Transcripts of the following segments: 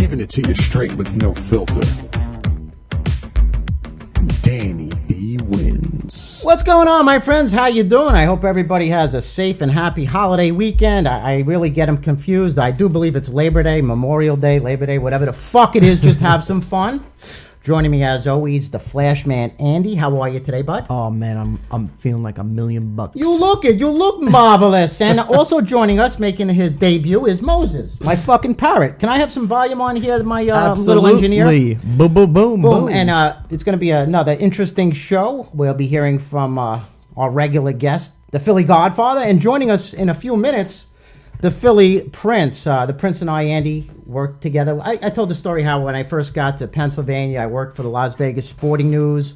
Giving it to you straight with no filter. Danny D wins. What's going on, my friends? How you doing? I hope everybody has a safe and happy holiday weekend. I really get them confused. I do believe it's Labor Day, Memorial Day, Labor Day, whatever the fuck it is. Just have some fun. Joining me as always, the Flash Man, Andy. How are you today, bud? Oh man, I'm feeling like $1 million. You look marvelous. And also joining us, making his debut, is Moses, my fucking parrot. Can I have some volume on here, my little engineer? Boom, boom, boom, boom. And it's going to be another interesting show. We'll be hearing from our regular guest, the Philly Godfather, and joining us in a few minutes, the Philly Prince. The Prince and I, Andy, worked together. I told the story how when I first got to Pennsylvania, I worked for the Las Vegas Sporting News.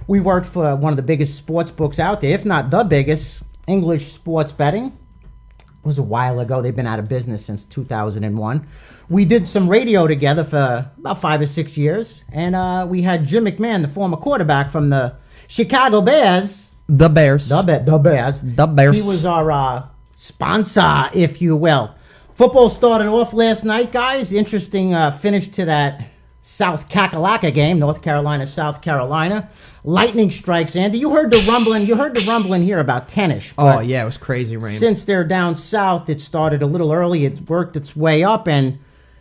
We worked for one of the biggest sports books out there, if not the biggest, English sports betting. It was a while ago. They've been out of business since 2001. We did some radio together for about 5 or 6 years. And we had Jim McMahon, the former quarterback from the Chicago Bears. The Bears. The Bears. The Bears. He was our sponsor, if you will. Football started off last night, guys. Interesting finish to that South Kakalaka game, North Carolina, South Carolina. Lightning strikes, Andy. You heard the rumbling. You heard the rumbling here about 10-ish. Oh, yeah, it was crazy rain. Since they're down south, it started a little early. It worked its way up, and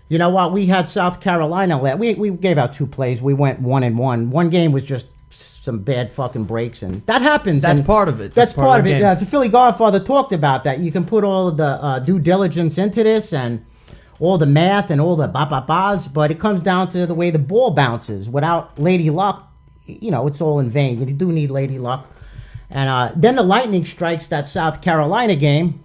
you know what? We had South Carolina. We gave out 2 plays. We went 1-1. One game was just some bad fucking breaks, and that happens. That's part of it. That's part of it. The Philly Godfather talked about that. You can put all of the due diligence into this and all the math and all the ba-ba-bas, but it comes down to the way the ball bounces. Without Lady Luck, you know, it's all in vain. You do need Lady Luck. And then the lightning strikes that South Carolina game.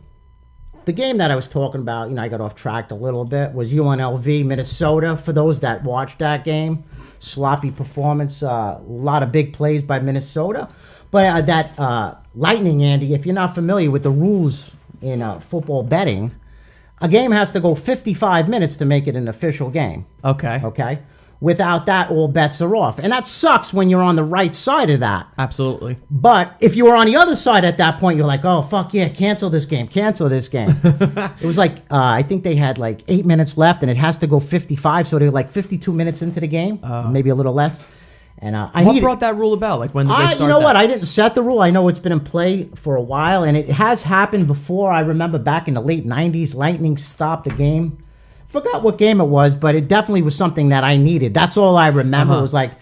The game that I was talking about, you know, I got off track a little bit, was UNLV, Minnesota. For those that watched that game, sloppy performance, a lot of big plays by Minnesota. But that lightning, Andy, if you're not familiar with the rules in football betting, a game has to go 55 minutes to make it an official game. Okay. Without that, all bets are off. And that sucks when you're on the right side of that. Absolutely. But if you were on the other side at that point, you're like, oh, fuck yeah, cancel this game. It was like, I think they had like 8 minutes left, and it has to go 55, so they're like 52 minutes into the game, maybe a little less. And what brought that rule about? Like, when did they start you know what? I didn't set the rule. I know it's been in play for a while, and it has happened before. I remember back in the late 90s, lightning stopped a game. Forgot what game it was, but it definitely was something that I needed. That's all I remember. It was like,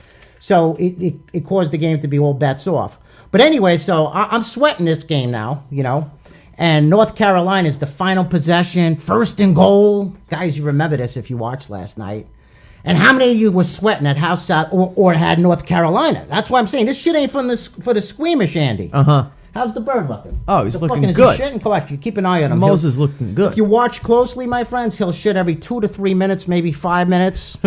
so it caused the game to be all bets off. But anyway, so I'm sweating this game now, you know. And North Carolina is the final possession, 1st and goal. Guys, you remember this if you watched last night. And how many of you were sweating at House South or had North Carolina? That's why I'm saying this shit ain't for the squeamish, Andy. How's the bird looking? Oh, he's looking is good. He shitting? Correct. You keep an eye on him. Moses looking good. If you watch closely, my friends, he'll shit every 2 to 3 minutes, maybe 5 minutes.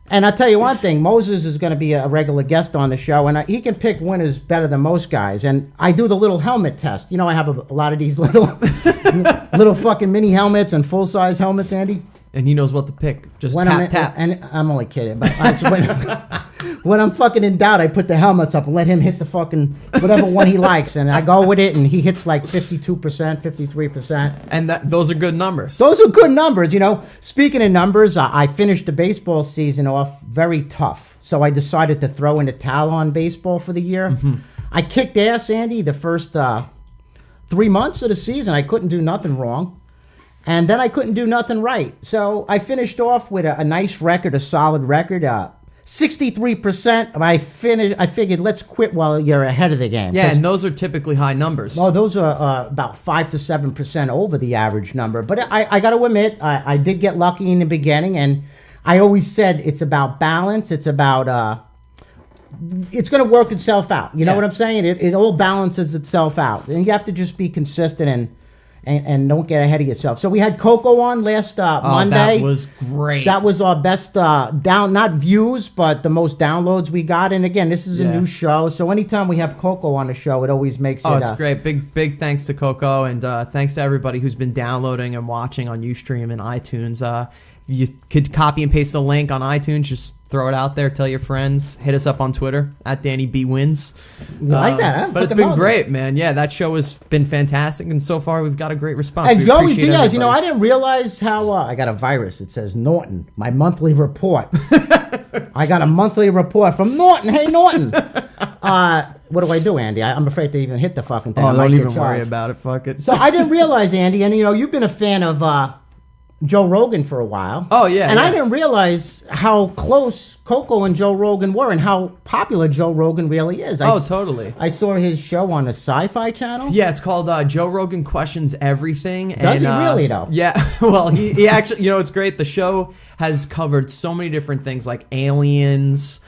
And I'll tell you one thing, Moses is going to be a regular guest on the show, and he can pick winners better than most guys. And I do the little helmet test. You know, I have a lot of these little fucking mini helmets and full-size helmets, Andy. And he knows what to pick. Just tap. And I'm only kidding. But when I'm fucking in doubt, I put the helmets up and let him hit the fucking whatever one he likes. And I go with it, and he hits like 52%, 53%. And those are good numbers. Those are good numbers, you know. Speaking of numbers, I finished the baseball season off very tough. So I decided to throw in the towel on baseball for the year. I kicked ass, Andy, the first 3 months of the season. I couldn't do nothing wrong. And then I couldn't do nothing right. So I finished off with a nice record, a solid record, 63%. I figured, let's quit while you're ahead of the game. Yeah, and those are typically high numbers. Well, those are about 5 to 7% over the average number. But I got to admit, I did get lucky in the beginning. And I always said it's about balance. It's about... it's going to work itself out. You know what I'm saying? It all balances itself out. And you have to just be consistent and don't get ahead of yourself. So we had Coco on last Monday. That was great. That was our best not views, but the most downloads we got. And again, this is a new show, so anytime we have Coco on the show, it always makes it. Oh, it's great. Big thanks to Coco, and thanks to everybody who's been downloading and watching on Ustream and iTunes. you could copy and paste the link on iTunes. Just throw it out there. Tell your friends. Hit us up on Twitter at Danny B Wins. You like that, huh? But it's been great, man. Yeah, that show has been fantastic, and so far we've got a great response. And We Joey appreciate Diaz, you know, I everybody. didn't realize how I got a virus. It says Norton, my monthly report. I got a monthly report from Norton. Hey, Norton. What do I do, Andy? I'm afraid to even hit the fucking thing. Oh, I might don't get even worry charged. about it. Fuck it. So I didn't realize, Andy, and you know, you've been a fan of Joe Rogan for a while. Oh, yeah, And I yeah. didn't realize how close Coco and Joe Rogan were and how popular Joe Rogan really is. Oh, totally. I saw his show on the Sci-Fi Channel. Yeah, it's called Joe Rogan Questions Everything. Does he really, though? Yeah. Well, he actually, you know, it's great. The show has covered so many different things like aliens,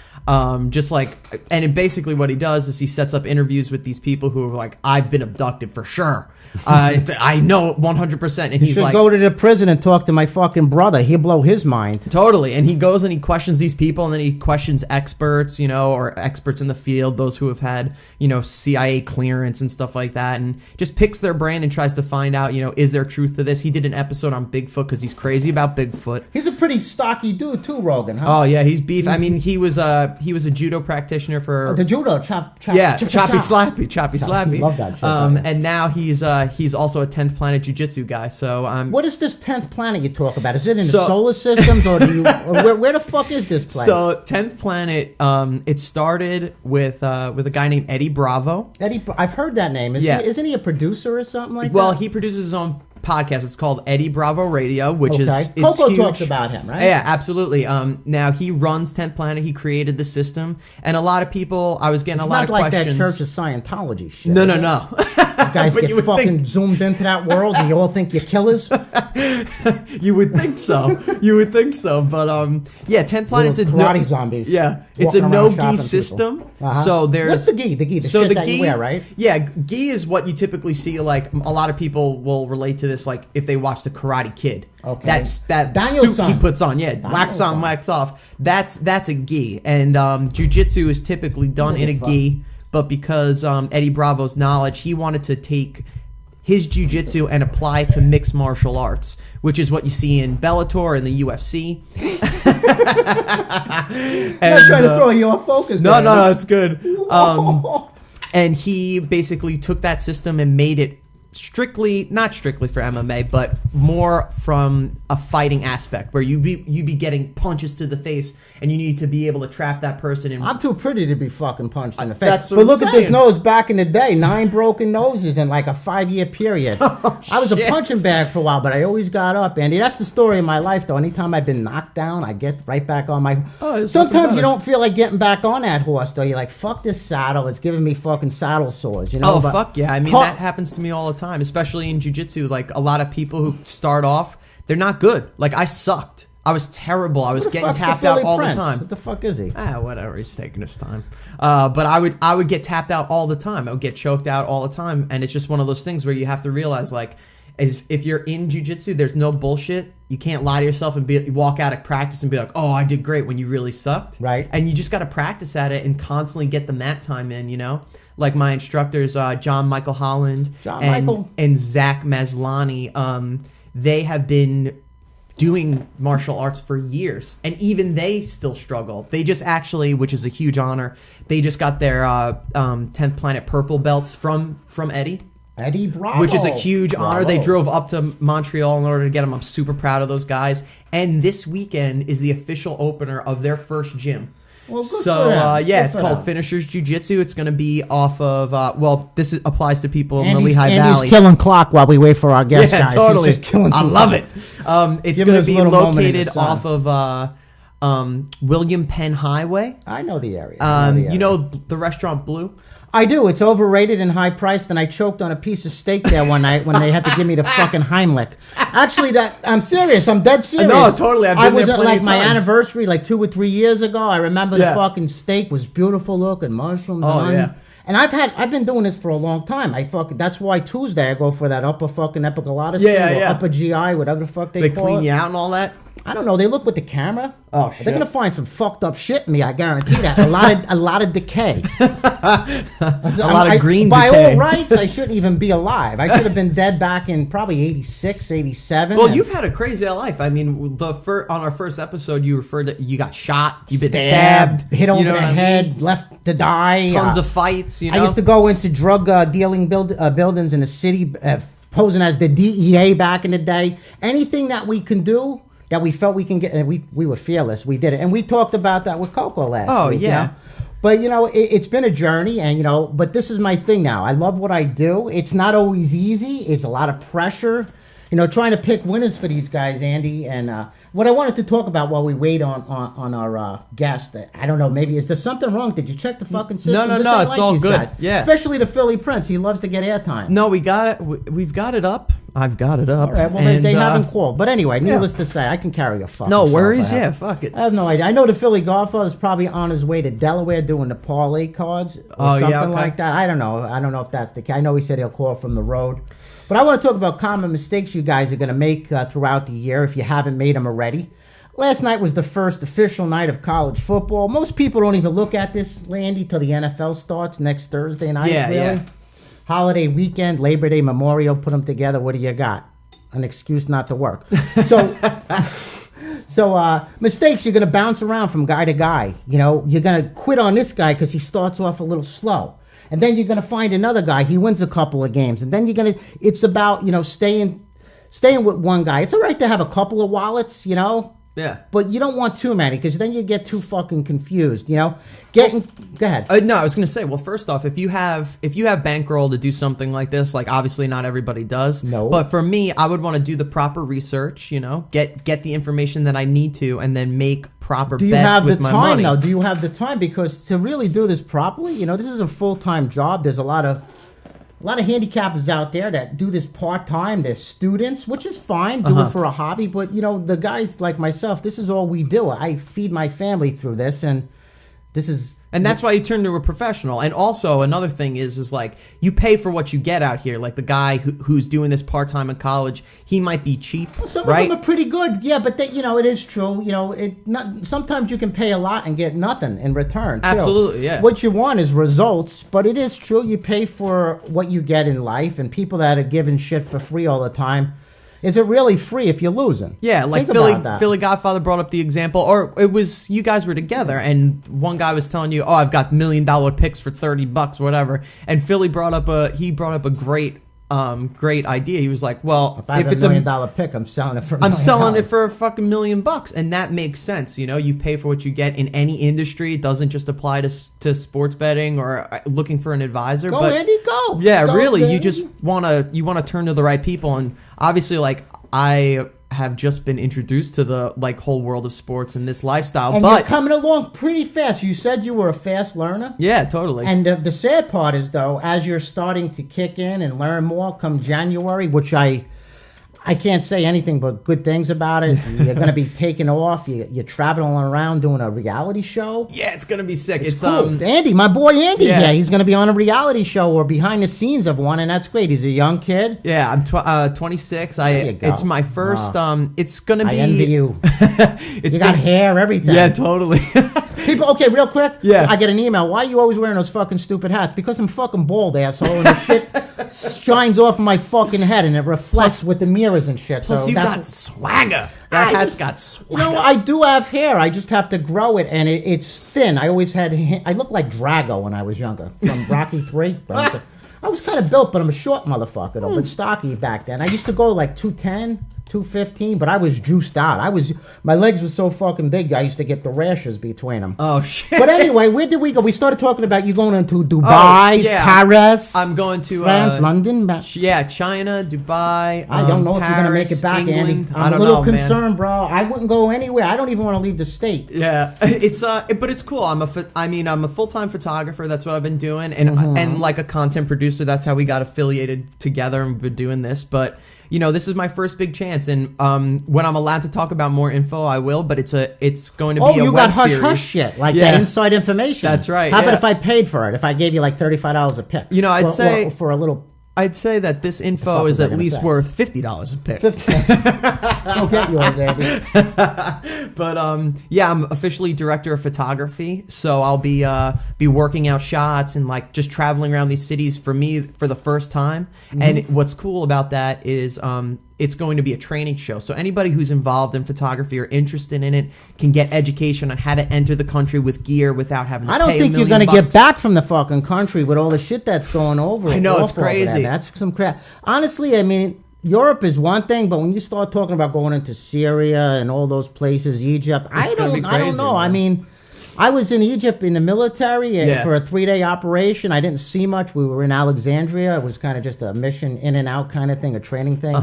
just like, and basically what he does is he sets up interviews with these people who are like, I've been abducted for sure. I know 100%. And You he's should like, go to the prison and talk to my fucking brother. He'll blow his mind. totally. And he goes and he questions these people, and then he questions experts, you know, or experts in the field, those who have had, you know, CIA clearance and stuff like that, and just picks their brain and tries to find out, you know, is there truth to this? He did an episode on Bigfoot because he's crazy about Bigfoot. He's a pretty stocky dude too, Rogan, huh? Oh yeah, he's beef. I mean, he was a judo practitioner for The judo, chop, yeah, chop, choppy chop. slappy. Love that shit, by the way. And now he's also a 10th Planet Jiu-Jitsu guy. So What is this 10th planet you talk about? Is it in the So- solar systems, or do you? Or where the fuck is this place? So 10th Planet, it started with a guy named Eddie Bravo. Eddie, I've heard that name. Yeah. Isn't he a producer or something like Well, that? he produces his own podcast. It's called Eddie Bravo Radio, which is Okay. it's Coco huge. talks about him, right? Yeah, absolutely. Now he runs 10th Planet. He created the system, and a lot of people. I was getting It's a lot not of like questions. that Church of Scientology shit. No. You guys But get you would fucking think- zoomed into that world, and you all think you're killers. You would think so. You would think so. But yeah, 10th Planet's a Little karate no, zombies. Yeah, it's a walking around no shopping gi people. system. Uh-huh. So there's What's the gi? The so shit the that gi, you wear, right? Yeah, gi is what you typically see. Like a lot of people will relate to this, like if they watch the Karate Kid. Okay. That's that Daniel's suit he son. puts on. Yeah, wax on, son. wax off. That's a gi, and jujitsu is typically done in a Fuck. gi. But because Eddie Bravo's knowledge, he wanted to take his jiu-jitsu and apply it to mixed martial arts, which is what you see in Bellator and the UFC. I'm not trying to throw you off focus. No, there. no, it's good. And he basically took that system and made it not strictly for MMA, but more from a fighting aspect, where you be getting punches to the face, and you need to be able to trap that person in. I'm too pretty to be fucking punched in the face. That's what But I'm look at this saying. nose back in the day. 9 broken noses in like a 5-year period. I was a shit. punching bag for a while, but I always got up, Andy. That's the story of my life, though. Anytime I've been knocked down, I get right back on my... Oh, there's nothing Sometimes you better. don't feel like getting back on that horse, though. You're like, fuck this saddle. It's giving me fucking saddle sores, you know? Oh, But- fuck yeah. I mean, Huh. that happens to me all the time, especially in jiu-jitsu. Like, a lot of people who start off, they're not good. Like, I sucked. I was terrible. I was Who the getting fuck's the tapped out Philly all Prince? the time. What the fuck is he? Whatever. He's taking his time. But I would get tapped out all the time. I would get choked out all the time. And it's just one of those things where you have to realize, like, if you're in jiu-jitsu, there's no bullshit. You can't lie to yourself and walk out of practice and be like, oh, I did great, when you really sucked. Right. And you just got to practice at it and constantly get the mat time in, you know? Like my instructors, John Michael Holland and Zach Maslany, they have been doing martial arts for years, and even they still struggle. They just actually, which is a huge honor, they just got their 10th Planet purple belts from Eddie. Eddie Bravo. Which is a huge honor. They Bravo. drove up to Montreal in order to get them. I'm super proud of those guys. And this weekend is the official opener of their first gym. Well, good So for them. yeah, Good it's for called them. Finishers Jiu-Jitsu. It's going to be off of applies to people in the Andy's, Lehigh Andy's Valley. killing clock while we wait for our guest, Yeah, guys. totally. He's just killing I some love clock. it. It's Give going him to his be little moment in the located sun. off of William Penn Highway. I know the area. I know the area. You know the restaurant Blue? I do. It's overrated and high priced, and I choked on a piece of steak there one night when they had to give me the fucking Heimlich. Actually, I'm serious. I'm dead serious. No, totally. I've been I was there at plenty like of my times. anniversary, like 2 or 3 years ago. I remember Yeah. the fucking steak was beautiful looking, mushrooms Oh, and onions. yeah. And I've been doing this for a long time. That's why Tuesday I go for that upper fucking epiglottis Yeah, thing, or yeah. upper GI, whatever the fuck they They call clean it. you out and all that? I don't know. They look with the camera. Oh shit! They're gonna find some fucked up shit in me. I guarantee that. A lot of decay. A lot of green by decay. all rights, I shouldn't even be alive. I should have been dead back in probably 86, 87. Well, you've had a crazy life. I mean, on our first episode, you referred to you got shot, you've been stabbed, hit over you know the what I head, mean? left to die. Tons of fights. You know, I used to go into drug dealing buildings in the city, posing as the DEA back in the day. Anything that we can do, that we felt we can get, and we were fearless. We did it, and we talked about that with Coco last week. Yeah. You know? But it's been a journey, and but this is my thing now. I love what I do. It's not always easy. It's a lot of pressure. Trying to pick winners for these guys, Andy. And what I wanted to talk about while we wait on our guest, I don't know, maybe is there something wrong? Did you check the fucking system? No, it's all good. Guys. Yeah, especially the Philly Prince. He loves to get airtime. No, we got it. We've got it up. I've got it up. All right. Well, they haven't called. But anyway, needless to say, I can carry a fucking. No worries. Yeah, fuck it. I have no idea. I know the Philly Godfather's probably on his way to Delaware doing the parlay cards or something like that. I don't know. I don't know if that's the case. I know he said he'll call from the road. But I want to talk about common mistakes you guys are going to make throughout the year if you haven't made them already. Last night was the first official night of college football. Most people don't even look at this, Landy, till the NFL starts next Thursday night. Yeah, really. yeah. Holiday weekend, Labor Day, Memorial, put them together. What do you got? An excuse not to work. So mistakes, you're going to bounce around from guy to guy. You're going to quit on this guy because he starts off a little slow. And then you're going to find another guy. He wins a couple of games. And then it's about, staying with one guy. It's all right to have a couple of wallets, Yeah. But you don't want too many because then you get too fucking confused, Go ahead. No, I was going to say, well, first off, if you have bankroll to do something like this, like obviously not everybody does. No. But for me, I would want to do the proper research, get the information that I need to, and then make proper bets with my money. Do you have the time? Because to really do this properly, this is a full-time job. There's a lot of handicappers out there that do this part-time. They're students, which is fine. Do it for a hobby. But, the guys like myself, this is all we do. I feed my family through this, and this is... And that's why you turn to a professional. And also another thing is like you pay for what you get out here. Like the guy who's doing this part-time in college, he might be cheap, some right? of them are pretty good. Yeah, but it is true. Sometimes you can pay a lot and get nothing in return, too. Absolutely, yeah. What you want is results, but it is true. You pay for what you get in life, and people that are giving shit for free all the time, is it really free if you're losing? Yeah, like Philly Godfather brought up the example, or it was you guys were together, and one guy was telling you, "Oh, I've got $1 million picks for $30, whatever." And Philly brought up a great idea. He was like, "Well, if it's $1 million pick, I'm selling it for a fucking $1 million," and that makes sense. You pay for what you get in any industry. It doesn't just apply to sports betting or looking for an advisor. Go, Andy, go. Yeah, go, really, Andy. you just wanna turn to the right people, and obviously, like I have just been introduced to the whole world of sports and this lifestyle, and but you're coming along pretty fast. You said you were a fast learner. Yeah, totally. And the sad part is, though, as you're starting to kick in and learn more come January, which I can't say anything but good things about it. You're going to be taking off. You're traveling around doing a reality show. Yeah, it's going to be sick. It's cool. Andy, my boy Andy, he's going to be on a reality show or behind the scenes of one, and that's great. He's a young kid. Yeah, I'm 26. It's my first. It's going to be. I envy you. You got hair, everything. Yeah, totally. People, okay, real quick. Yeah. I get an email. Why are you always wearing those fucking stupid hats? Because I'm fucking bald, asshole, and the shit shines off of my fucking head, and it reflects with the mirrors and shit. Plus, so you got swagger. That hat's got swagger. I do have hair. I just have to grow it, and it's thin. I always had. I looked like Drago when I was younger from Rocky 3. I was kind of built, but I'm a short motherfucker, though, but stocky back then. I used to go like 210, 215, but I was juiced out. My legs were so fucking big, I used to get the rashes between them. Oh, shit. But anyway, where did we go? We started talking about you going into Dubai, Paris. I'm going to France, London. China, Dubai. I don't know if you're going to make it back, England. Andy. I'm a little concerned, bro. I wouldn't go anywhere. I don't even want to leave the state. Yeah, but it's cool. I'm a full-time photographer. That's what I've been doing, and like a content producer. That's how we got affiliated together and been doing this. But this is my first big chance, and when I'm allowed to talk about more info, I will. But it's going to be a web series. Oh, you got hush shit, like that inside information. That's right. How about if I paid for it? If I gave you like $35 a pick? I'd say for a little I'd say that this info is at least worth $50 a pick. I'll get yours, Andy. But yeah, I'm officially director of photography, so I'll be working out shots and like just traveling around these cities for me for the first time. Mm-hmm. And what's cool about that is it's going to be a training show. So anybody who's involved in photography or interested in it can get education on how to enter the country with gear without having to pay $1 million. I don't think you're going to get back from the fucking country with all the shit that's going over. I know, it's crazy. That's some crap. Honestly, I mean, Europe is one thing, but when you start talking about going into Syria and all those places, Egypt, I don't know. Man. I mean, I was in Egypt in the military for a 3-day operation. I didn't see much. We were in Alexandria. It was kind of just a mission in and out kind of thing, a training thing.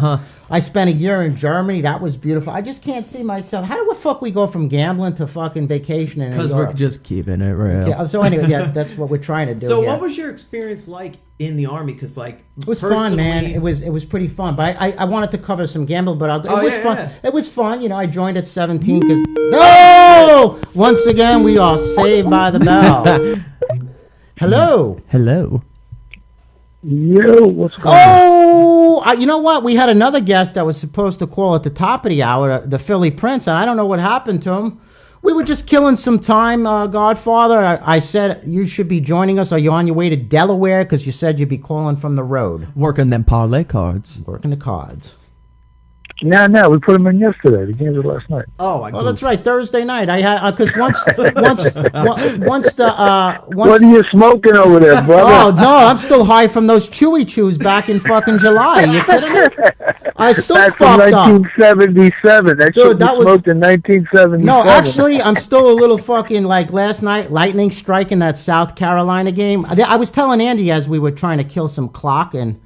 I spent a year in Germany. That was beautiful. I just can't see myself. How do the fuck we go from gambling to fucking vacationing? Because we're just keeping it real. Okay, so anyway, yeah, that's what we're trying to do. So what was your experience like in the Army? Because like it was fun, man. It was pretty fun. But I wanted to cover some gambling, but it was fun. Yeah. It was fun. You know, I joined at 17 because once again we are saved by the bell. Hello. Yo, what's going on? Oh, you know what? We had another guest that was supposed to call at the top of the hour, the Philly Prince, and I don't know what happened to him. We were just killing some time, Godfather. I said you should be joining us. Are you on your way to Delaware? Because you said you'd be calling from the road. Working them parlay cards. Working the cards. No, we put them in yesterday. The games were last night. Oh, that's right, Thursday night. I had because once what are you smoking over there, brother? Oh no, I'm still high from those Chewy Chews back in fucking July. You kidding me? I still That's fucked from 1977. That shit was smoked in 1977. No, actually, I'm still a little fucking like last night. Lightning striking that South Carolina game. I was telling Andy as we were trying to kill some clock and.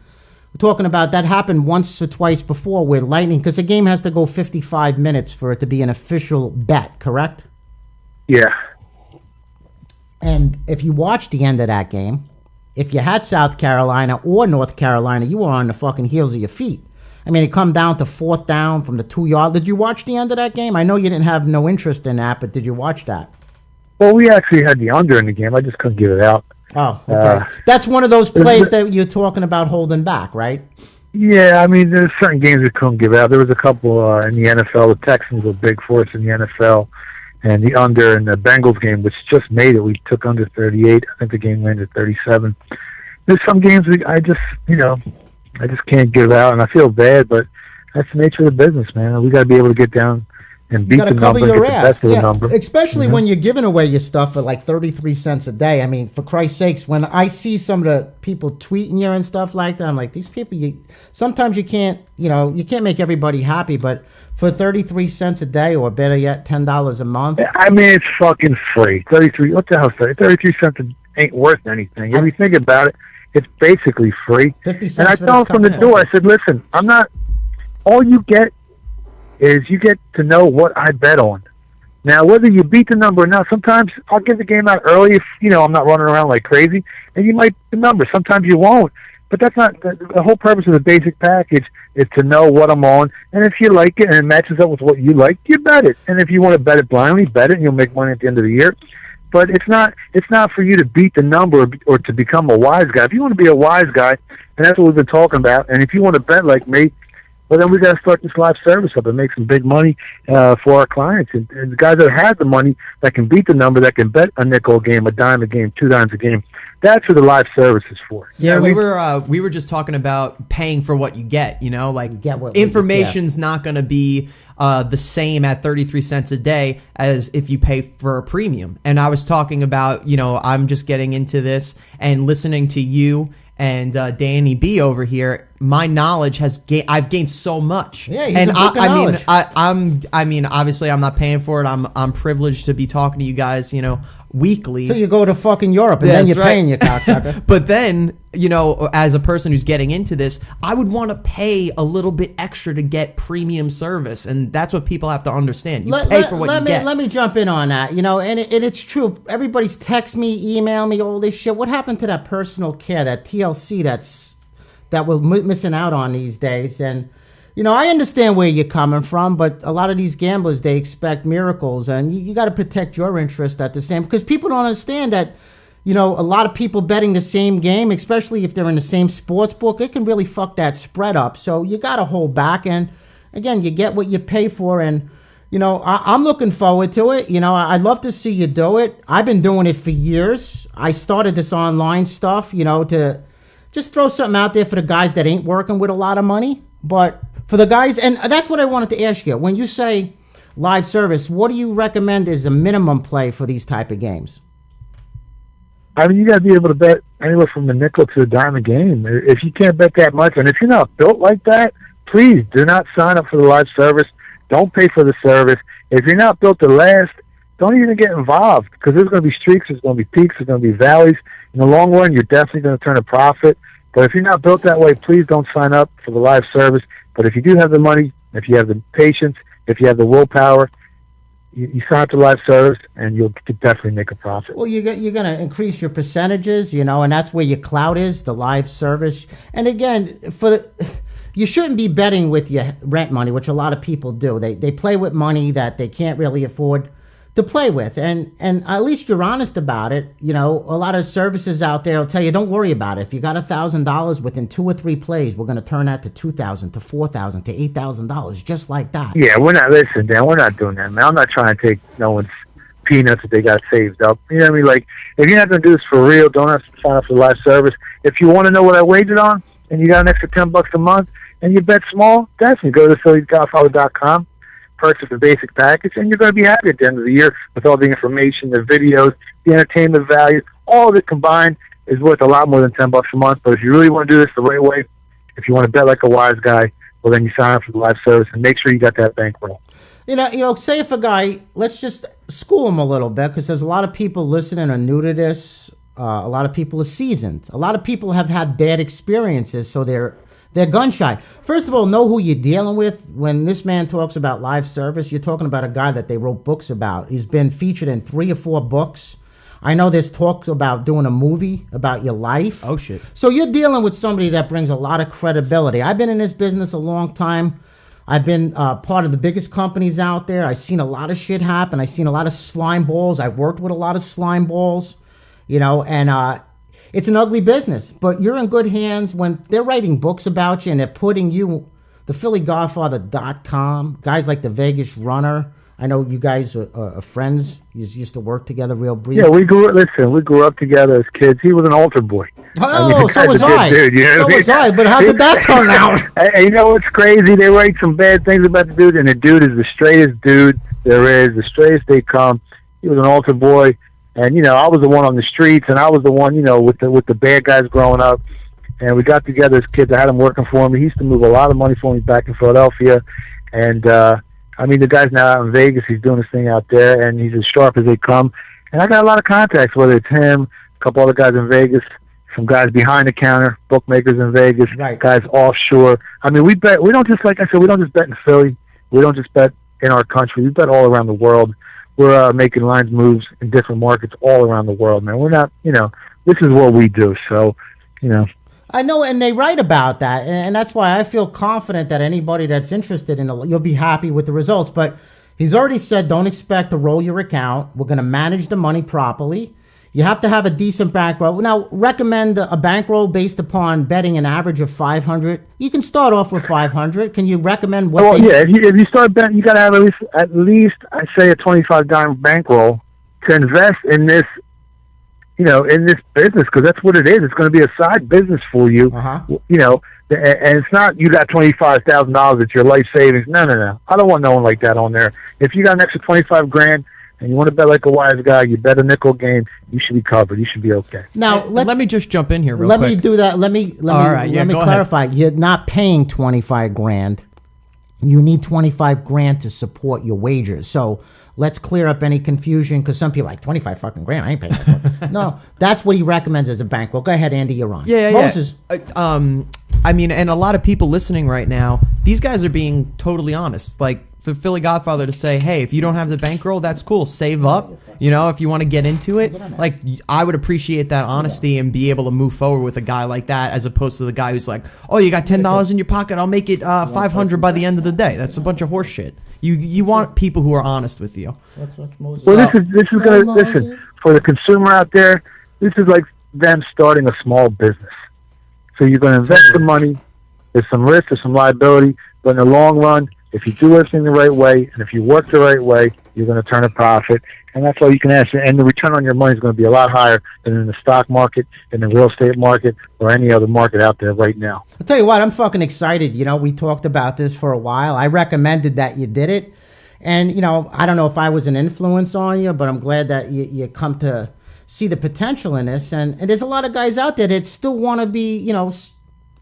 We're talking about that happened once or twice before with Lightning because the game has to go 55 minutes for it to be an official bet, correct? Yeah. And if you watched the end of that game, if you had South Carolina or North Carolina, you were on the fucking heels of your feet. I mean, it come down to 4th down from the 2-yard. Did you watch the end of that game? I know you didn't have no interest in that, but did you watch that? Well, we actually had the under in the game. I just couldn't get it out. Oh, okay. That's one of those plays that you're talking about holding back, right? Yeah, I mean, there's certain games we couldn't give out. There was a couple in the NFL. The Texans were big for us in the NFL. And the under in the Bengals game, which just made it, we took under 38. I think the game landed 37. There's some games I just can't give out, and I feel bad, but that's the nature of the business, man. We got to be able to get down and beat the number, get the best of the number. Especially when you're giving away your stuff for like 33 cents a day. I mean, for Christ's sakes, when I see some of the people tweeting you and stuff like that, I'm like, these people, sometimes you can't make everybody happy, but for 33 cents a day, or better yet, $10 a month. I mean, it's fucking free. 33, what the hell, 33 cents ain't worth anything. If you think about it, it's basically free. 50 cents. And I told him from the door, I said, listen, all you get is you get to know what I bet on. Now, whether you beat the number or not, sometimes I'll give the game out early if, I'm not running around like crazy, and you might beat the number. Sometimes you won't. But that's not the whole purpose of the basic package is to know what I'm on, and if you like it and it matches up with what you like, you bet it. And if you want to bet it blindly, bet it, and you'll make money at the end of the year. But it's not for you to beat the number or to become a wise guy. If you want to be a wise guy, and that's what we've been talking about, and if you want to bet like me, well, then we got to start this live service up and make some big money for our clients. And the guys that have the money that can beat the number, that can bet a nickel a game, a dime a game, 2 dimes a game. That's what the live service is for. Yeah, we were just talking about paying for what you get. Like information's not going to be the same at 33 cents a day as if you pay for a premium. And I was talking about, I'm just getting into this and listening to you and Danny B over here. My knowledge I've gained so much. Yeah, he's a book of knowledge. I mean, obviously, I'm not paying for it. I'm privileged to be talking to you guys, weekly. So you go to fucking Europe and then you're paying your cocksucker. But then, as a person who's getting into this, I would want to pay a little bit extra to get premium service, and that's what people have to understand. You pay for what you get. Let me jump in on that. And it's true. Everybody's text me, email me, all this shit. What happened to that personal care, that TLC that we're missing out on these days? And I understand where you're coming from, but a lot of these gamblers, they expect miracles, and you got to protect your interest at the same, because people don't understand that you know, a lot of people betting the same game, especially if they're in the same sports book, it can really fuck that spread up. So you got to hold back. And again, you get what you pay for. And, you know, I'm looking forward to it. You know, I'd love to see you do it. I've been doing it for years. I started this online stuff, you know, to just throw something out there for the guys that ain't working with a lot of money. But for the guys, and that's what I wanted to ask you. When you say live service, what do you recommend is a minimum play for these type of games? I mean, you got to be able to bet anywhere from a nickel to a dime a game. If you can't bet that much, and if you're not built like that, please do not sign up for the live service. Don't pay for the service. If you're not built to last, don't even get involved, because there's going to be streaks, there's going to be peaks, there's going to be valleys. In the long run, you're definitely going to turn a profit. But if you're not built that way, please don't sign up for the live service. But if you do have the money, if you have the patience, if you have the willpower, you sign up to live service, and you'll definitely make a profit. Well, you're going to increase your percentages, you know, and that's where your clout is, the live service. And again, you shouldn't be betting with your rent money, which a lot of people do. They play with money that they can't really afford to play with, and at least you're honest about it. You know, a lot of services out there will tell you, don't worry about it. If you got $1,000 within 2 or 3 plays, we're going to turn that to $2,000 to $4,000 to $8,000 just like that. Yeah, we're not. Listen, Dan, we're not doing that, man. I'm not trying to take no one's peanuts that they got saved up. You know what I mean? Like, if you're not going to do this for real, don't have to sign up for live service. If you want to know what I wagered on, and you got an extra $10 a month, and you bet small, definitely go to PhillyGodfather.com. Purchase the basic package, and you're going to be happy at the end of the year with all the information, the videos, the entertainment value. All of it combined is worth a lot more than $10 a month. But if you really want to do this the right way, if you want to bet like a wise guy, well, then you sign up for the live service and make sure you got that bankroll. You know, say if a guy, let's just school him a little bit, because there's a lot of people listening are new to this. A lot of people are seasoned. A lot of people have had bad experiences, so they're gun shy. First of all, know who you're dealing with. When this man talks about live service, you're talking about a guy that they wrote books about. He's been featured in 3 or 4 books. I know there's talks about doing a movie about your life. Oh, shit. So you're dealing with somebody that brings a lot of credibility. I've been in this business a long time. I've been part of the biggest companies out there. I've seen a lot of shit happen. I've seen a lot of slime balls. I've worked with a lot of slime balls, you know, and it's an ugly business, but you're in good hands when they're writing books about you and they're putting you, the PhillyGodfather.com, guys like the Vegas Runner. I know you guys are friends. You used to work together real briefly. Yeah, we grew up together as kids. He was an altar boy. Oh, so was I. Dude, you know so was I, but how did that turn out? Hey, you know what's crazy? They write some bad things about the dude, and the dude is the straightest dude there is, the straightest they come. He was an altar boy. And, you know, I was the one on the streets, and I was the one, you know, with the bad guys growing up. And we got together as kids. I had him working for me. He used to move a lot of money for me back in Philadelphia. And, I mean, the guy's now out in Vegas. He's doing his thing out there, and he's as sharp as they come. And I got a lot of contacts, whether it's him, a couple other guys in Vegas, some guys behind the counter, bookmakers in Vegas, right, guys offshore. I mean, we bet. We don't just, like I said, we don't just bet in Philly. We don't just bet in our country. We bet all around the world. We're making lines moves in different markets all around the world, man. We're not, you know, this is what we do. So, you know. I know, and they write about that, and that's why I feel confident that anybody that's interested in it, you'll be happy with the results. But he's already said, don't expect to roll your account. We're going to manage the money properly. You have to have a decent bankroll. Now, recommend a bankroll based upon betting an average of 500. You can start off with 500. Can you recommend what? Well, yeah. If you start betting, you got to have at least I say a $25 bankroll to invest in this, you know, in this business, because that's what it is. It's going to be a side business for you. You know, and it's not you got $25,000 it's your life savings. No. I don't want no one like that on there. If you got an extra $25,000. And you want to bet like a wise guy, you bet a nickel game, you should be covered. You should be okay. Now, let me just jump in here real quick. Let me do that. Let me clarify. Ahead. You're not paying $25,000. You need $25,000 to support your wagers. So let's clear up any confusion, because some people are like, $25,000, I ain't paying that. No, that's what he recommends as a bankroll. Go ahead, Andy, you're on. Yeah. Moses. I mean, and a lot of people listening right now, these guys are being totally honest. Like, for Philly Godfather to say, hey, if you don't have the bankroll, that's cool. Save up. You know, if you want to get into it, like, I would appreciate that honesty and be able to move forward with a guy like that, as opposed to the guy who's like, oh, you got $10 in your pocket, I'll make it $500 by the end of the day. That's a bunch of horse shit. You want people who are honest with you. Well, this is gonna listen for the consumer out there. This is like them starting a small business. So you're going to invest the money. There's some risk, there's some liability, but in the long run, if you do everything the right way and if you work the right way, you're going to turn a profit. And that's all you can ask. And the return on your money is going to be a lot higher than in the stock market, in the real estate market, or any other market out there right now. I'll tell you what, I'm fucking excited. You know, we talked about this for a while. I recommended that you did it. And, you know, I don't know if I was an influence on you, but I'm glad that you come to see the potential in this. And there's a lot of guys out there that still want to be, you know,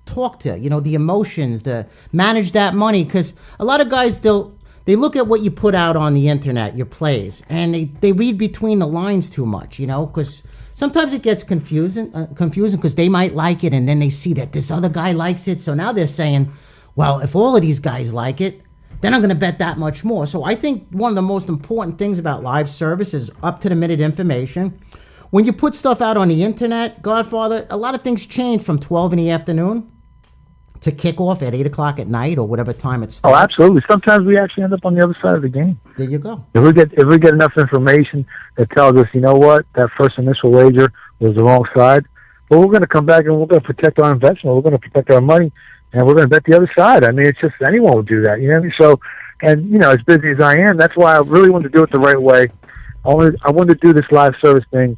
talk to, you know, the emotions, the manage that money. Because a lot of guys, they look at what you put out on the internet, your plays, and they read between the lines too much, you know, because sometimes it gets confusing because they might like it and then they see that this other guy likes it. So now they're saying, well, if all of these guys like it, then I'm going to bet that much more. So I think one of the most important things about live service is up-to-the-minute information. When you put stuff out on the internet, Godfather, a lot of things change from 12 in the afternoon to kick off at 8 o'clock at night or whatever time it starts. Oh, absolutely. Sometimes we actually end up on the other side of the game. There you go. If we get enough information that tells us, you know what, that first initial wager was the wrong side, well, we're going to come back and we're going to protect our investment. We're going to protect our money, and we're going to bet the other side. I mean, it's just anyone would do that. You know what I mean? So, and, you know, as busy as I am, that's why I really wanted to do it the right way. I wanted to do this live service thing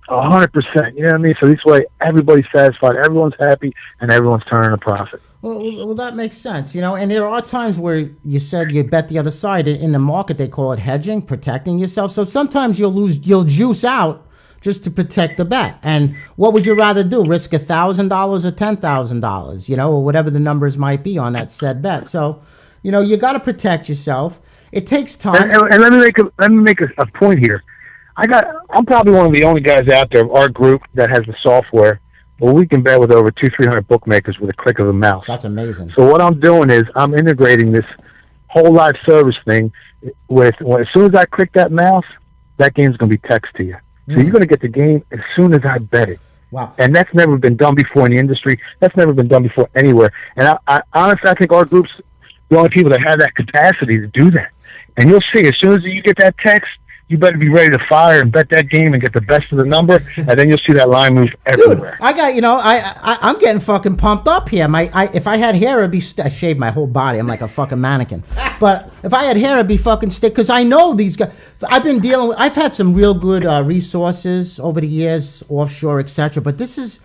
100%, you know what I mean? So this way, everybody's satisfied, everyone's happy, and everyone's turning a profit. Well, that makes sense, you know. And there are times where you said you bet the other side. In the market, they call it hedging, protecting yourself. So sometimes you'll juice out just to protect the bet. And what would you rather do? Risk $1,000 or $10,000, you know, or whatever the numbers might be on that said bet. So, you know, you got to protect yourself. It takes time. And let me make a point here. I'm probably one of the only guys out there of our group that has the software where we can bet with over 200-300 bookmakers with a click of a mouse. That's amazing. So what I'm doing is I'm integrating this whole live service thing with, as soon as I click that mouse, that game's going to be text to you. So you're going to get the game as soon as I bet it. Wow. And that's never been done before in the industry. That's never been done before anywhere. And I honestly, I think our group's the only people that have that capacity to do that. And you'll see, as soon as you get that text, you better be ready to fire and bet that game and get the best of the number, and then you'll see that line move everywhere. Dude, I got, you know, I'm getting fucking pumped up here. If I had hair, I shaved my whole body. I'm like a fucking mannequin. But if I had hair, I'd be fucking stick, because I know these guys. I've had some real good resources over the years, offshore, etc. But this is,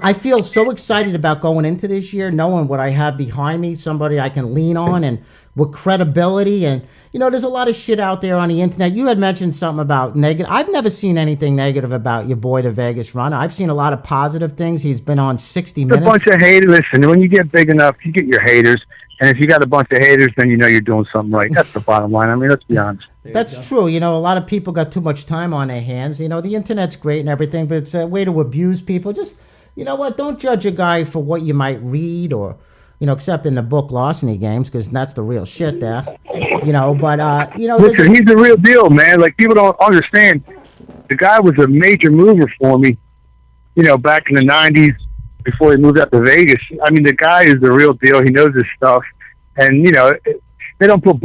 I feel so excited about going into this year, knowing what I have behind me, somebody I can lean on, and with credibility. And, you know, there's a lot of shit out there on the internet. You had mentioned something about negative. I've never seen anything negative about your boy, the Vegas Runner. I've seen a lot of positive things. He's been on 60 Minutes. A bunch of haters. Listen, when you get big enough, you get your haters. And if you got a bunch of haters, then you know you're doing something right. That's the bottom line. I mean, let's be honest. That's true. You know, a lot of people got too much time on their hands. You know, the internet's great and everything, but it's a way to abuse people. Just, you know what, don't judge a guy for what you might read, or, you know, except in the book larceny games, because that's the real shit there. You know, but, you know. Listen, he's the real deal, man. Like, people don't understand. The guy was a major mover for me, you know, back in the 90s before he moved out to Vegas. I mean, the guy is the real deal. He knows his stuff. And, you know, they don't put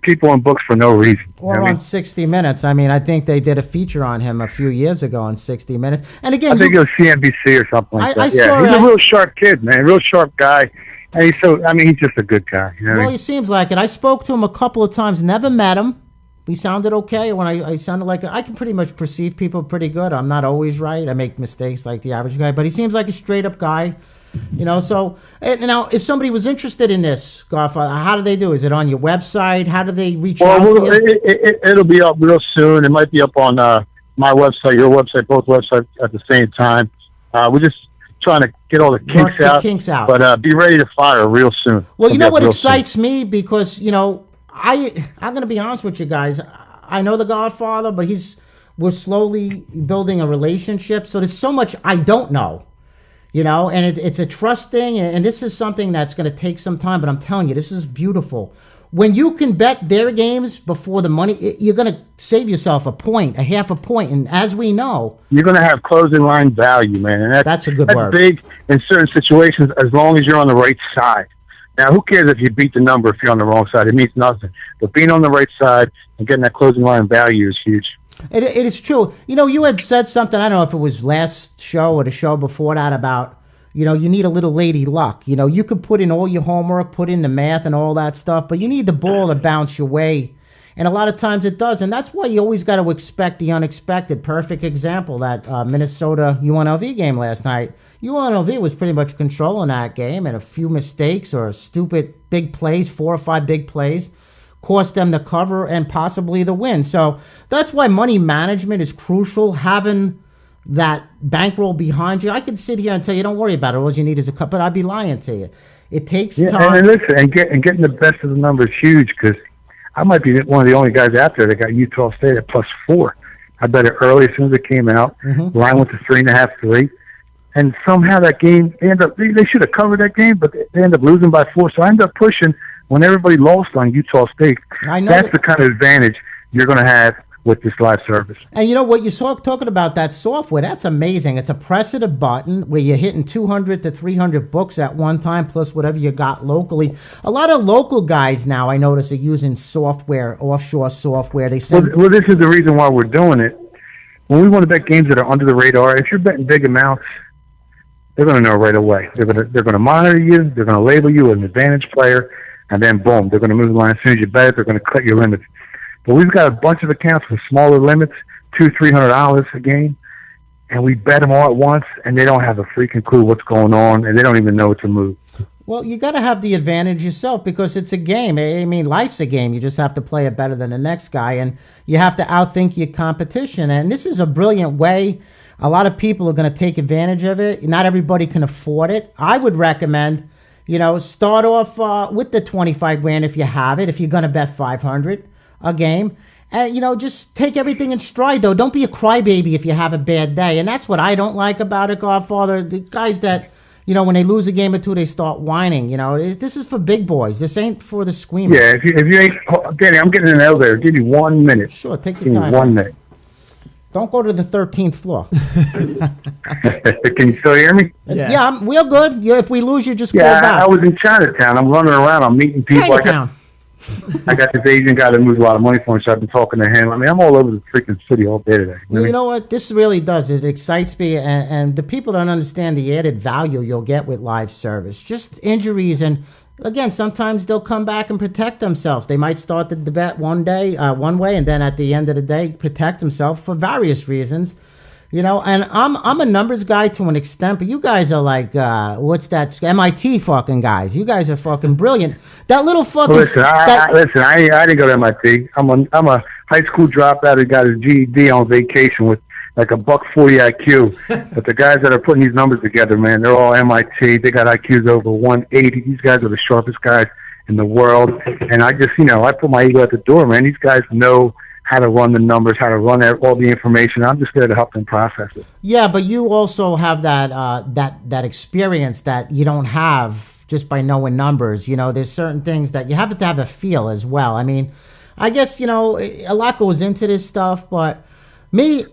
people on books for no reason. Or on 60 Minutes. I mean, I think they did a feature on him a few years ago on 60 Minutes. And again, I think it was CNBC or something like that. He's a real sharp kid, man. Real sharp guy. And he's just a good guy. You know well, he seems like it. I spoke to him a couple of times, never met him. He sounded okay. When I sounded like, I can pretty much perceive people pretty good. I'm not always right. I make mistakes like the average guy, but he seems like a straight up guy. You know, so, and now, if somebody was interested in this, Godfather, how do they do? Is it on your website? How do they reach out to you? It'll be up real soon. It might be up on my website, your website, both websites at the same time. We're just trying to get all the kinks out. But be ready to fire real soon. Well, you know what excites me? Because, you know, I'm going to be honest with you guys. I know the Godfather, but we're slowly building a relationship. So there's so much I don't know. You know, and it's a trust thing, and this is something that's going to take some time, but I'm telling you, this is beautiful. When you can bet their games before the money, you're going to save yourself a half a point, and as we know... You're going to have closing line value, man, and that's a good word. That's big in certain situations as long as you're on the right side. Now, who cares if you beat the number if you're on the wrong side? It means nothing. But being on the right side and getting that closing line value is huge. It is true. You had said something, I don't know if it was last show or the show before that, about, you need a little lady luck. You could put in all your homework, put in the math and all that stuff, but you need the ball to bounce your way. And a lot of times it does. And that's why you always got to expect the unexpected. Perfect example, that Minnesota UNLV game last night. UNLV was pretty much controlling that game, and a few mistakes or stupid big plays, 4 or 5 big plays, cost them the cover and possibly the win. So that's why money management is crucial. Having that bankroll behind you. I could sit here and tell you, don't worry about it. All you need is a cup, but I'd be lying to you. It takes time. And listen, and getting the best of the numbers is huge, because I might be one of the only guys out there that got Utah State at +4. I bet it early as soon as it came out. Mm-hmm. Line went to 3.5, 3. And somehow that game, they should have covered that game, but they ended up losing by 4. So I ended up pushing when everybody lost on Utah State. I know that's the kind of advantage you're going to have with this live service. And what you saw talking about that software, that's amazing. It's a press of a button where you're hitting 200 to 300 books at one time, plus whatever you got locally. A lot of local guys now, I notice, are using software, offshore software. They send... Well, this is the reason why we're doing it. When we want to bet games that are under the radar, if you're betting big amounts, they're going to know right away. They're going to monitor you. They're going to label you as an advantage player, and then boom, they're going to move the line as soon as you bet it. They're going to cut your limits. But we've got a bunch of accounts with smaller limits, $200-$300 a game, and we bet them all at once, and they don't have a freaking clue what's going on, and they don't even know it's a move. Well, you got to have the advantage yourself, because it's a game. I mean, life's a game. You just have to play it better than the next guy, and you have to outthink your competition. And this is a brilliant way. A lot of people are going to take advantage of it. Not everybody can afford it. I would recommend, start off with the 25 grand if you have it, if you're going to bet 500 a game. And, just take everything in stride, though. Don't be a crybaby if you have a bad day. And that's what I don't like about it, Godfather. The guys that, when they lose a game or two, they start whining. This is for big boys. This ain't for the screamers. Yeah, if you ain't... Danny, I'm getting in an elevator. Give me 1 minute. Sure, take your time. 1 minute. Don't go to the 13th floor. Can you still hear me? Yeah, we're good. Yeah, if we lose you, just go back. I was in Chinatown. I'm running around. I'm meeting people. Chinatown. I got this Asian guy that moves a lot of money for me, so I've been talking to him. I mean, I'm all over the freaking city all day today. You know what? This really does. It excites me, and the people don't understand the added value you'll get with live service. Just injuries, and again, sometimes they'll come back and protect themselves. They might start the bet one way, and then at the end of the day, protect themselves for various reasons. And I'm a numbers guy to an extent, but you guys are like, what's that? MIT fucking guys. You guys are fucking brilliant. That little fucking... I didn't go to MIT. I'm a high school dropout who got his GED on vacation with like a $140 IQ. But the guys that are putting these numbers together, man, they're all MIT. They got IQs over 180. These guys are the sharpest guys in the world. And I just, I put my ego at the door, man. These guys know how to run the numbers, how to run all the information. I'm just there to help them process it. Yeah, but you also have that experience that you don't have just by knowing numbers. There's certain things that you have to have a feel as well. I mean, I guess, a lot goes into this stuff, but me,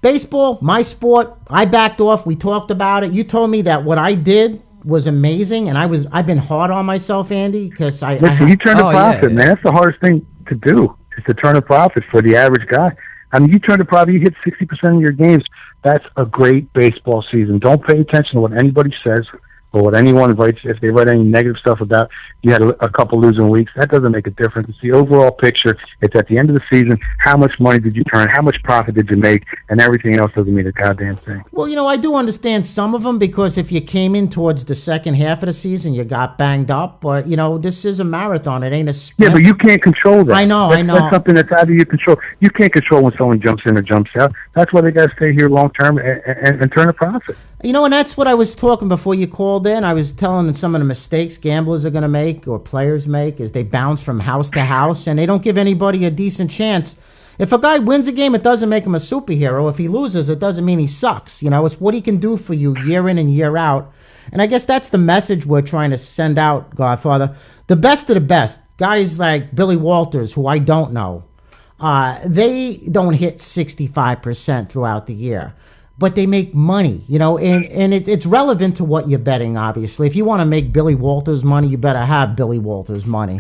baseball, my sport, I backed off. We talked about it. You told me that what I did was amazing, and I've been hard on myself, Andy, because you turn a profit, man. That's the hardest thing to do. Is to turn a profit for the average guy. I mean, you turn a profit, you hit 60% of your games. That's a great baseball season. Don't pay attention to what anybody says or what anyone writes. If they write any negative stuff about you had a couple losing weeks, that doesn't make a difference. It's the overall picture. It's at the end of the season, how much money did you turn, how much profit did you make, and everything else doesn't mean a goddamn thing. Well, I do understand some of them, because if you came in towards the second half of the season, you got banged up. But, this is a marathon. It ain't a sprint. Yeah, but you can't control that. I know. That's something that's out of your control. You can't control when someone jumps in or jumps out. That's why they got to stay here long term and turn a profit. And that's what I was talking before you called in. I was telling them some of the mistakes gamblers are going to make or players make is they bounce from house to house, and they don't give anybody a decent chance. If a guy wins a game, it doesn't make him a superhero. If he loses, it doesn't mean he sucks. It's what he can do for you year in and year out. And I guess that's the message we're trying to send out, Godfather. The best of the best. Guys like Billy Walters, who I don't know, they don't hit 65% throughout the year. but they make money, you know, and it's relevant to what you're betting, obviously. If you want to make Billy Walters money, you better have Billy Walters money.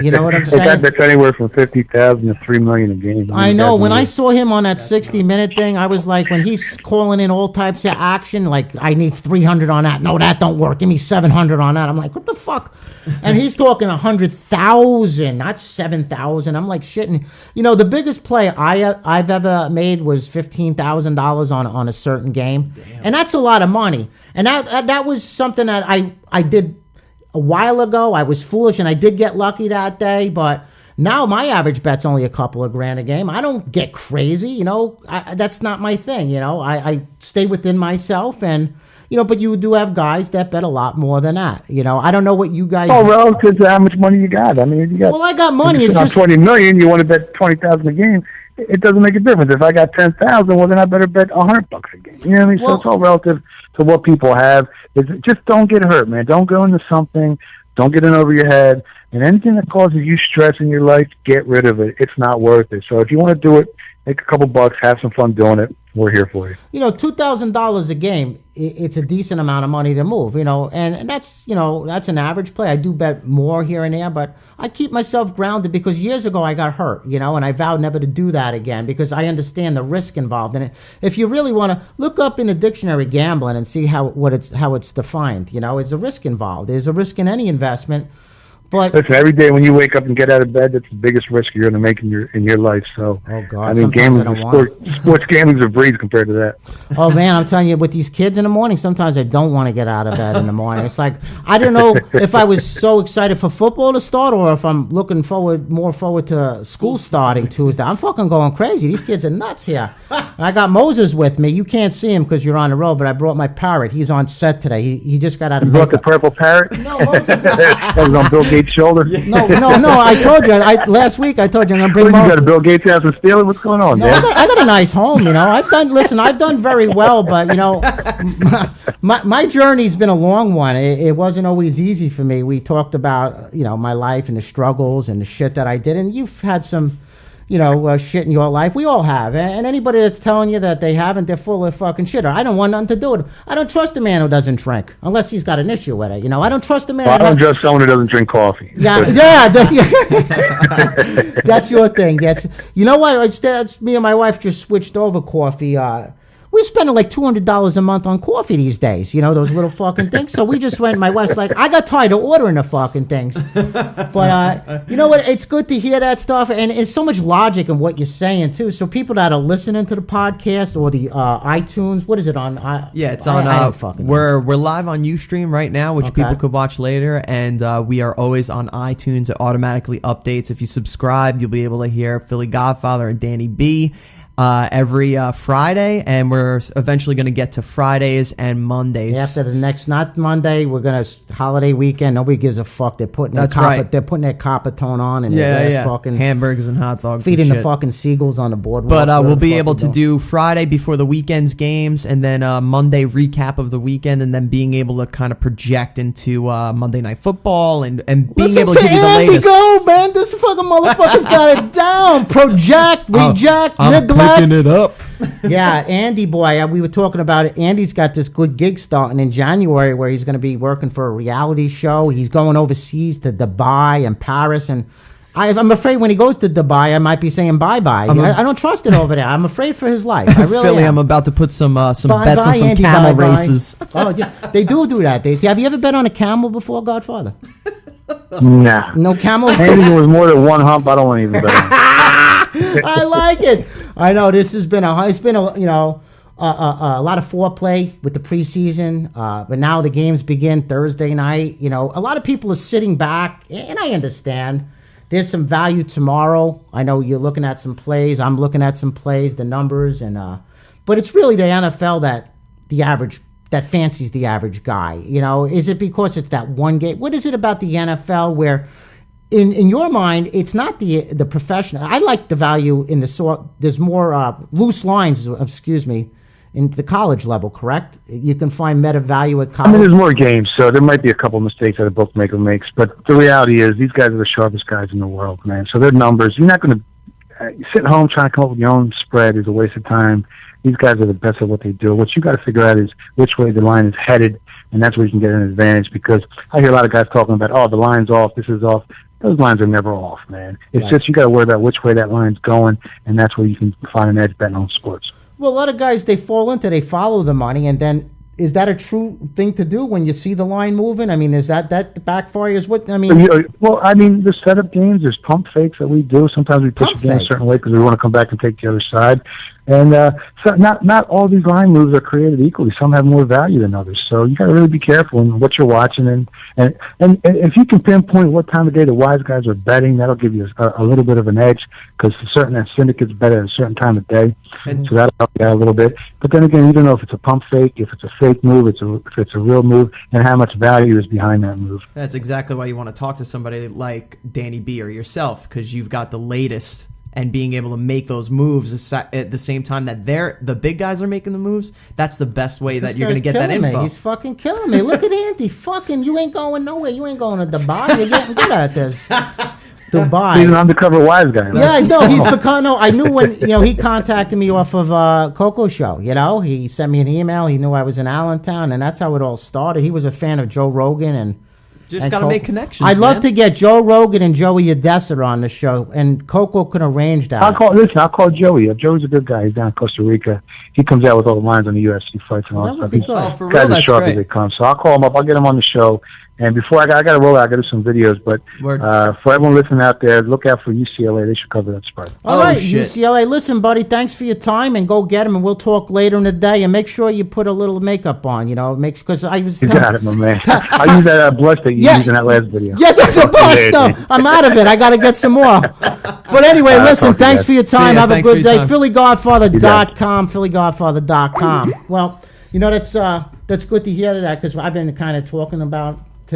You know what I'm saying? That's anywhere from $50,000 to $3 million a game. I know. When I saw him on that 60-minute thing, I was like, when he's calling in all types of action, like, I need 300 on that. No, that don't work. Give me 700 on that. I'm like, what the fuck? And he's talking 100,000, not 7,000. I'm like, shitting. You know, the biggest play I've ever made was $15,000 on a certain game. Damn. And that's a lot of money. And that was something that I did a while ago. I was foolish and I did get lucky that day, but now my average bet's only a couple of grand a game. I don't get crazy, you know. That's not my thing, you know. I stay within myself, and you know, but you do have guys that bet a lot more than that. You know, I don't know what you guys. Oh, relative to how much money you got. I mean, you got. Well, I got money. It's just $20 million. You want to bet $20,000 a game. It doesn't make a difference. If I got 10,000, well, then I better bet $100 a game. You know what I mean? Well, so it's all relative to what people have. Just don't get hurt, man. Don't go into something. Don't get in over your head. And anything that causes you stress in your life, get rid of it. It's not worth it. So if you want to do it, make a couple bucks, have some fun doing it. We're here for you. You know, $2,000 a game, it's a decent amount of money to move, you know, and that's, you know, that's an average play. I do bet more here and there, but I keep myself grounded because years ago I got hurt, you know, and I vowed never to do that again because I understand the risk involved in it. If you really want to look up in the dictionary gambling and see how it's defined, you know, it's a risk involved. There's a risk in any investment. But listen, every day when you wake up and get out of bed, that's the biggest risk you're going to make in your life. So, oh God, I mean, sports gambling's a breeze compared to that. Oh man, I'm telling you, with these kids in the morning, sometimes I don't want to get out of bed in the morning. It's like I don't know if I was so excited for football to start or if I'm looking more forward to school starting Tuesday. I'm fucking going crazy. These kids are nuts here. I got Moses with me. You can't see him because you're on the road, but I brought my parrot. He's on set today. He just got out of makeup. You brought the purple parrot? No, Moses. That was on Bill Gates' shoulder. Yeah. No. I told you. Last week I told you I'm gonna bring. You got a Bill Gates house and steal it? What's going on, no, man? I got a nice home. You know, I've done very well, but you know, my journey's been a long one. It wasn't always easy for me. We talked about, you know, my life and the struggles and the shit that I did, and you've had some, you know, shit in your life. We all have. And anybody that's telling you that they haven't, they're full of fucking shit. Or I don't want nothing to do with it. I don't trust a man who doesn't drink unless he's got an issue with it. You know, I don't trust a man. Well, I don't trust someone who doesn't drink coffee. Yeah. That's your thing. That's, you know what? It's me and my wife just switched over coffee. We're spending like $200 a month on coffee these days, you know, those little fucking things. So we just went, my wife's like, I got tired of ordering the fucking things. But you know what? It's good to hear that stuff. And it's so much logic in what you're saying, too. So people that are listening to the podcast or the iTunes, what is it on? Yeah, it's on. We're live on Ustream right now, which people could watch later. And we are always on iTunes. It automatically updates. If you subscribe, you'll be able to hear Philly Godfather and Danny B every Friday, and we're eventually going to get to Fridays and Mondays. After the next, not Monday, we're going to holiday weekend. Nobody gives a fuck. They're putting their Coppertone on and fucking hamburgers and hot dogs, feeding the fucking seagulls on the boardwalk. But we'll be able to do Friday before the weekend's games, and then Monday recap of the weekend, and then being able to kind of project into Monday Night Football and being able to give you the Andy latest. Go, man! This fucking motherfucker's got it down. Project, reject, neglect. Picking it up. Yeah, Andy boy, we were talking about it. Andy's got this good gig starting in January where he's going to be working for a reality show. He's going overseas to Dubai and Paris, and I'm afraid when he goes to Dubai, I might be saying bye-bye. I don't trust it over there. I'm afraid for his life. I really Philly, am. I'm about to put some bets on some Andy, camel races. Oh, yeah, they do that. Have you ever bet on a camel before, Godfather? Nah. No camel? Anything with more than one hump, I don't want to even bet on. I like it. I know this has been a lot of foreplay with the preseason, but now the games begin Thursday night. You know, a lot of people are sitting back, and I understand. There's some value tomorrow. I know you're looking at some plays. I'm looking at some plays, the numbers, but it's really the NFL that fancies the average guy. You know, is it because it's that one game? What is it about the NFL where? In your mind, it's not the professional. I like the value in the sort. There's more loose lines. Excuse me, in the college level. Correct. You can find meta value at college. I mean, there's more games, so there might be a couple of mistakes that a bookmaker makes. But the reality is, these guys are the sharpest guys in the world, man. So their numbers. You're not going to sit at home trying to come up with your own spread is a waste of time. These guys are the best at what they do. What you got to figure out is which way the line is headed, and that's where you can get an advantage. Because I hear a lot of guys talking about, oh, the line's off, this is off. Those lines are never off, man. It's just you got to worry about which way that line's going, and that's where you can find an edge betting on sports. Well, a lot of guys, they follow the money, and then is that a true thing to do when you see the line moving? I mean, is that backfires? What I mean? Well, I mean, there's setup games, there's pump fakes that we do. Sometimes we push the game a certain way because we want to come back and take the other side. And so not all these line moves are created equally. Some have more value than others. So you got to really be careful in what you're watching. And if you can pinpoint what time of day the wise guys are betting, that'll give you a little bit of an edge because certain syndicates bet at a certain time of day. So that'll help you out a little bit. But then again, you don't know if it's a pump fake, if it's a fake move, if it's a real move, and how much value is behind that move. That's exactly why you want to talk to somebody like Danny B or yourself, because you've got the latest. And being able to make those moves at the same time that the big guys are making the moves, that's the best way that you're going to get that info. He's fucking killing me. Look at Andy. Fucking, you ain't going nowhere. You ain't going to Dubai. You're getting good at this. Dubai. He's an undercover wise guy. Right? Yeah, no, he's become. No, I knew when he contacted me off of Coco Show. He sent me an email. He knew I was in Allentown, and that's how it all started. He was a fan of Joe Rogan and. Just got to make connections. I'd love to get Joe Rogan and Joey Odessa on the show, and Coco could arrange that. I'll call Joey. Joey's a good guy. He's down in Costa Rica. He comes out with all the lines on the UFC fights and all that stuff. He's for real, that's sharp as they come. So I'll call him up. I'll get him on the show. And before I got to roll out, I got to do some videos. But for everyone listening out there, look out for UCLA. They should cover that spread. All right, shit. UCLA. Listen, buddy, thanks for your time, and go get him, and we'll talk later in the day. And make sure you put a little makeup on. Because I was. You got it, my man. I use that blush that you used in that last video. Yeah, that's a blush. No, I'm out of it. I got to get some more. But anyway, listen. Thanks for your time. Have a good day. PhillyGodfather.com. PhillyGodfather.com. Well, that's good to hear that because I've been kind of talking to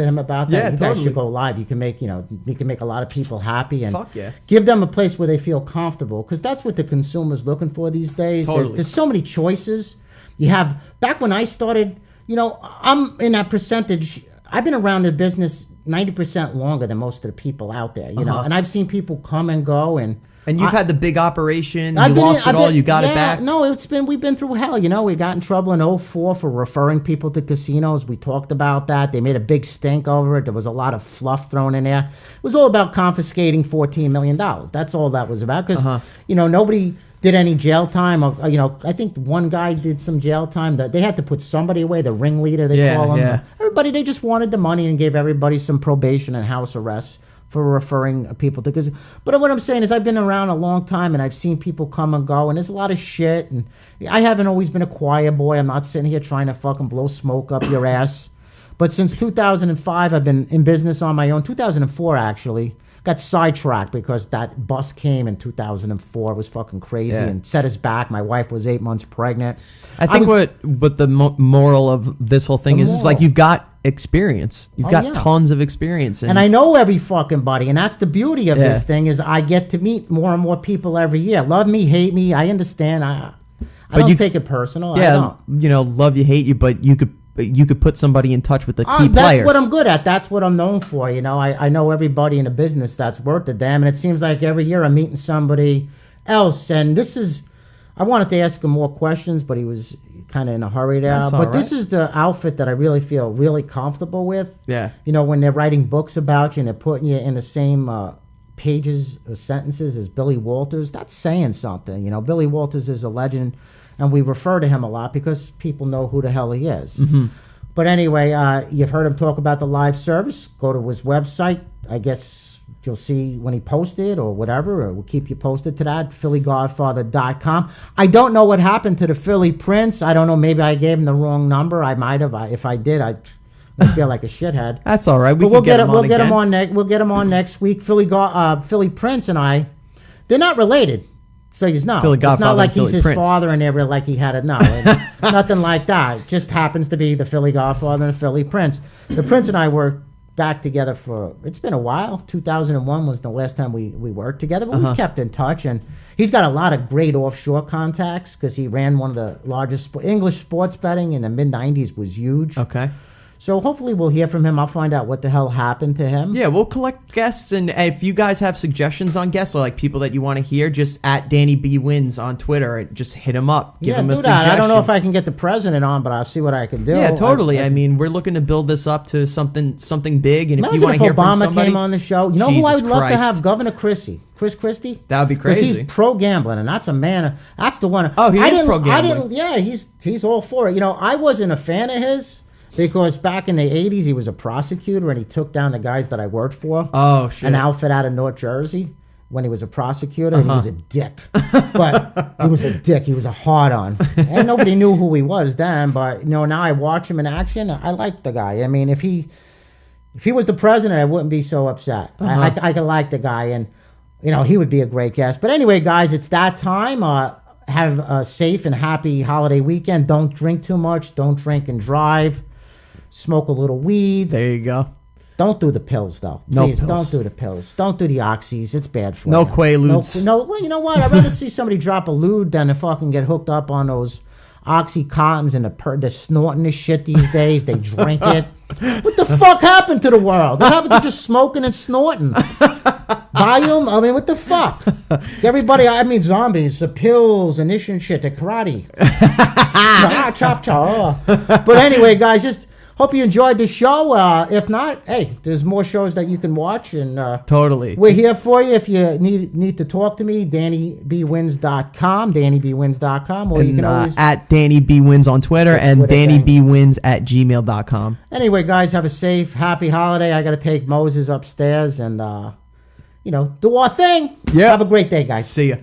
him about that. Yeah, you totally. guys should go live. You can make a lot of people happy and Fuck yeah. give them a place where they feel comfortable because that's what the consumer's looking for these days. Totally. There's so many choices. You have back when I started, I'm in that percentage. I've been around the business 90% longer than most of the people out there, and I've seen people come and go and you've had the big operation. You lost it all. You got it back. No, we've been through hell. We got in trouble in 2004 for referring people to casinos. We talked about that. They made a big stink over it. There was a lot of fluff thrown in there. It was all about confiscating $14 million. That's all that was about because, nobody did any jail time. I think one guy did some jail time. That they had to put somebody away, the ringleader, they call him. Yeah. Everybody, they just wanted the money and gave everybody some probation and house arrest for referring people to casinos. But what I'm saying is I've been around a long time and I've seen people come and go and there's a lot of shit and I haven't always been a quiet boy. I'm not sitting here trying to fucking blow smoke up your ass. But since 2005, I've been in business on my own. 2004, actually. Got sidetracked because that bus came in 2004. It was fucking crazy and set us back. My wife was 8 months pregnant. I think what the moral of this whole thing is like you've got experience. You've got tons of experience. And I know every fucking buddy. And that's the beauty of this thing is I get to meet more and more people every year. Love me, hate me. I understand. I don't take it personal. Yeah, love you, hate you, but you could put somebody in touch with the key players. That's what I'm good at. That's what I'm known for. I know everybody in the business that's worth a damn. And it seems like every year I'm meeting somebody else. And I wanted to ask him more questions, but he was kind of in a hurry there. But this is the outfit that I really feel really comfortable with. Yeah. When they're writing books about you and they're putting you in the same pages or sentences as Billy Walters, that's saying something. Billy Walters is a legend. And we refer to him a lot because people know who the hell he is. Mm-hmm. But anyway, you've heard him talk about the live service. Go to his website. I guess you'll see when he posted or whatever, or we'll keep you posted to that, PhillyGodfather.com. I don't know what happened to the Philly Prince. I don't know. Maybe I gave him the wrong number. I might have. If I did, I feel like a shithead. That's all right. We'll get him on next week. Philly Prince and I, they're not related. So he's not. It's not like he's his father and ever like he had it. No, nothing like that. It just happens to be the Philly Godfather and the Philly Prince. The Prince and I worked back together it's been a while. 2001 was the last time we worked together, but we've kept in touch. And he's got a lot of great offshore contacts because he ran one of the largest English sports betting in the mid-90s was huge. Okay. So hopefully we'll hear from him. I'll find out what the hell happened to him. Yeah, we'll collect guests, and if you guys have suggestions on guests or like people that you want to hear, just at Danny B Wins on Twitter, just hit him up. Give him a suggestion. I don't know if I can get the president on, but I'll see what I can do. Yeah, totally. I mean, we're looking to build this up to something big, and if you want to hear Obama from somebody, came on the show, you know Jesus who I would love to Christ. have? Governor Chris Christie. That would be crazy. Because he's pro gambling, and that's a man. That's the one. Oh, he is pro gambling. Yeah, he's all for it. You know, I wasn't a fan of his. Because back in the 80s, he was a prosecutor, and he took down the guys that I worked for. Oh, shit. An outfit out of North Jersey when he was a prosecutor, and he was a dick. But he was a dick. He was a hard-on. And nobody knew who he was then, but, you know, now I watch him in action. I like the guy. I mean, if he was the president, I wouldn't be so upset. I could like the guy, and, you know, he would be a great guest. But anyway, guys, it's that time. Have a safe and happy holiday weekend. Don't drink too much. Don't drink and drive. Smoke a little weed. There you go. Don't do the pills, though. Please, don't do the pills. Don't do the oxys. It's bad for you. No Quaaludes. No, well, you know what? I'd rather see somebody drop a lewd than to fucking get hooked up on those Oxycontins and they're snorting this shit these days. They drink it. What the fuck happened to the world? What happened to just smoking and snorting? Volume? I mean, what the fuck? Everybody, I mean, zombies, the pills and this and shit, the karate. Chop, chop. But anyway, guys, just hope you enjoyed the show. If not, hey, there's more shows that you can watch. And totally. We're here for you. If you need to talk to me, DannyBWins.com, DannyBWins.com. Or you can always... At Danny B Wins on Twitter and DannyBWins@gmail.com. Anyway, guys, have a safe, happy holiday. I got to take Moses upstairs and, do our thing. Yeah. Have a great day, guys. See ya.